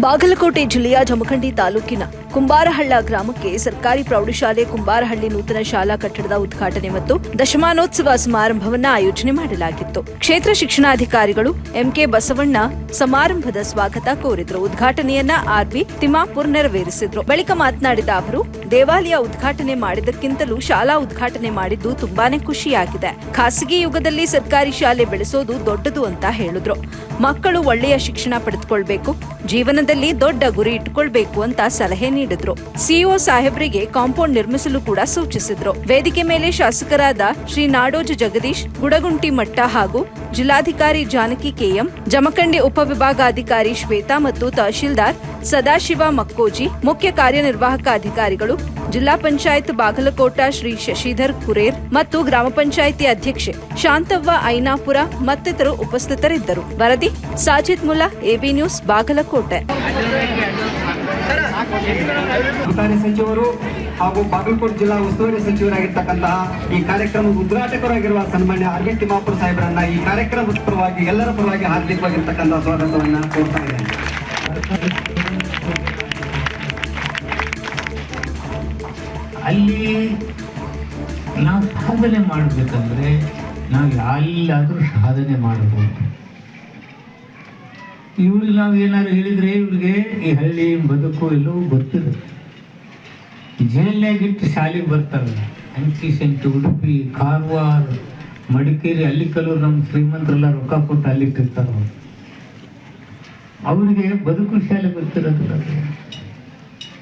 ಬಾಗಲಕೋಟೆ ಜಿಲ್ಲೆಯ ಜಮಖಂಡಿ ತಾಲೂಕಿನ ಕುಂಬಾರಹಳ್ಳ ಗ್ರಾಮಕ್ಕೆ ಸರ್ಕಾರಿ ಪ್ರೌಢಶಾಲೆ ಕುಂಬಾರಹಳ್ಳಿ ನೂತನ ಶಾಲಾ ಕಟ್ಟಡದ ಉದ್ಘಾಟನೆ ಮತ್ತು ದಶಮಾನೋತ್ಸವ ಸಮಾರಂಭವನ್ನು ಆಯೋಜನೆ ಮಾಡಲಾಗಿತ್ತು. ಕ್ಷೇತ್ರ ಶಿಕ್ಷಣಾಧಿಕಾರಿಗಳು ಎಂಕೆ ಬಸವಣ್ಣ ಸಮಾರಂಭದ ಸ್ವಾಗತ ಕೋರಿದ್ರು. ಉದ್ಘಾಟನೆಯನ್ನ ಆರ್ಬಿ ತಿಮ್ಮಾಪುರ್ ನೆರವೇರಿಸಿದ್ರು. ಬಳಿಕ ಮಾತನಾಡಿದ ಅವರು, ದೇವಾಲಯ ಉದ್ಘಾಟನೆ ಮಾಡಿದ್ದಕ್ಕಿಂತಲೂ ಶಾಲಾ ಉದ್ಘಾಟನೆ ಮಾಡಿದ್ದು ತುಂಬಾನೇ ಖುಷಿಯಾಗಿದೆ. ಖಾಸಗಿ ಯುಗದಲ್ಲಿ ಸರ್ಕಾರಿ ಶಾಲೆ ಬೆಳೆಸೋದು ದೊಡ್ಡದು ಅಂತ ಹೇಳಿದ್ರು. ಮಕ್ಕಳು ಒಳ್ಳೆಯ ಶಿಕ್ಷಣ ಪಡೆದುಕೊಳ್ಬೇಕು, ಜೀವನದಲ್ಲಿ ದೊಡ್ಡ ಗುರಿ ಇಟ್ಟುಕೊಳ್ಬೇಕು ಅಂತ ಸಲಹೆ ನೀಡಿದ್ರು. ಸಿಇಒ ಸಾಹೇಬ್ರಿಗೆ ಕಾಂಪೌಂಡ್ ನಿರ್ಮಿಸಲು ಕೂಡ ಸೂಚಿಸಿದ್ರು. ವೇದಿಕೆ ಮೇಲೆ ಶಾಸಕರಾದ ಶ್ರೀ ನಾಡೋಜ ಜಗದೀಶ್ ಗುಡಗುಂಟಿ ಮಟ್ಟ ಹಾಗೂ ಜಿಲ್ಲಾಧಿಕಾರಿ ಜಾನಕಿ ಕೆಎಂ, ಜಮಖಂಡಿ ಉಪವಿಭಾಗಾಧಿಕಾರಿ ಶ್ವೇತಾ ಮತ್ತು ತಹಶೀಲ್ದಾರ್ ಸದಾಶಿವ ಮಕ್ಕೋಜಿ, ಮುಖ್ಯ ಕಾರ್ಯನಿರ್ವಾಹಕ ಅಧಿಕಾರಿಗಳು, ಜಿಲ್ಲಾ ಪಂಚಾಯತ್ ಬಾಗಲಕೋಟ ಶ್ರೀ ಶಶಿಧರ್ ಕುರೇರ್ ಮತ್ತು ಗ್ರಾಮ ಪಂಚಾಯಿತಿ ಅಧ್ಯಕ್ಷೆ ಶಾಂತವ್ವ ಐನಾಪುರ ಮತ್ತಿತರರು ಉಪಸ್ಥಿತರಿದ್ದರು. ವರದಿ ಸಾಜಿದ್ ಮುಲ್ಲಾ, ಎಬಿ ನ್ಯೂಸ್, ಬಾಗಲಕೋಟೆ. ಸಚಿವರು ಹಾಗೂ ಬಾಗಲಕೋಟೆ ಜಿಲ್ಲಾ ಉಸ್ತುವಾರಿ ಸಚಿವರಾಗಿರ್ತಕ್ಕಂತಹ ಈ ಕಾರ್ಯಕ್ರಮದ ಉದ್ಘಾಟಕರಾಗಿರುವ ಸನ್ಮಾನ್ಯ ಆರ್ಬಿ ತಿಮ್ಮಾಪುರ್ ಸಾಹೇಬರನ್ನ ಈ ಕಾರ್ಯಕ್ರಮದ ಪರವಾಗಿ ಎಲ್ಲರ ಪರವಾಗಿ ಹಾರ್ದಿಕವಾಗಿರ್ತಕ್ಕಂತಹ ಸ್ವಾಗತವನ್ನ ಕೋರ್ತಾ ಇದ್ದೇನೆ. ಅಲ್ಲಿ ನಾವು ಸಾಧನೆ ಮಾಡಬೇಕಂದ್ರೆ ನಾವು ಎಲ್ಲಾದರೂ ಸಾಧನೆ ಮಾಡಬಹುದು. ಇವ್ರಿಗೆ ನಾವು ಏನಾದ್ರು ಹೇಳಿದ್ರೆ ಇವ್ರಿಗೆ ಈ ಹಳ್ಳಿ ಬದುಕು ಎಲ್ಲವೂ ಗೊತ್ತಿದೆ. ಜೈಲ್ನಾಗಿಟ್ಟು ಶಾಲೆಗೆ ಬರ್ತಾರೆ. ಅಂಕಿ ಸಂಖ್ಯೆ ಉಡುಪಿ, ಕಾರವಾರ, ಮಡಿಕೇರಿ, ಅಲ್ಲಿ ಕೆಲವರು ನಮ್ಮ ಶ್ರೀಮಂತರೆಲ್ಲ ರೊಕ್ಕ ಕೊಟ್ಟು ಅಲ್ಲಿಟ್ಟಿರ್ತಾರೆ. ಅವರಿಗೆ ಬದುಕು ಶಾಲೆ ಗೊತ್ತಿರೋದಿಲ್ಲ.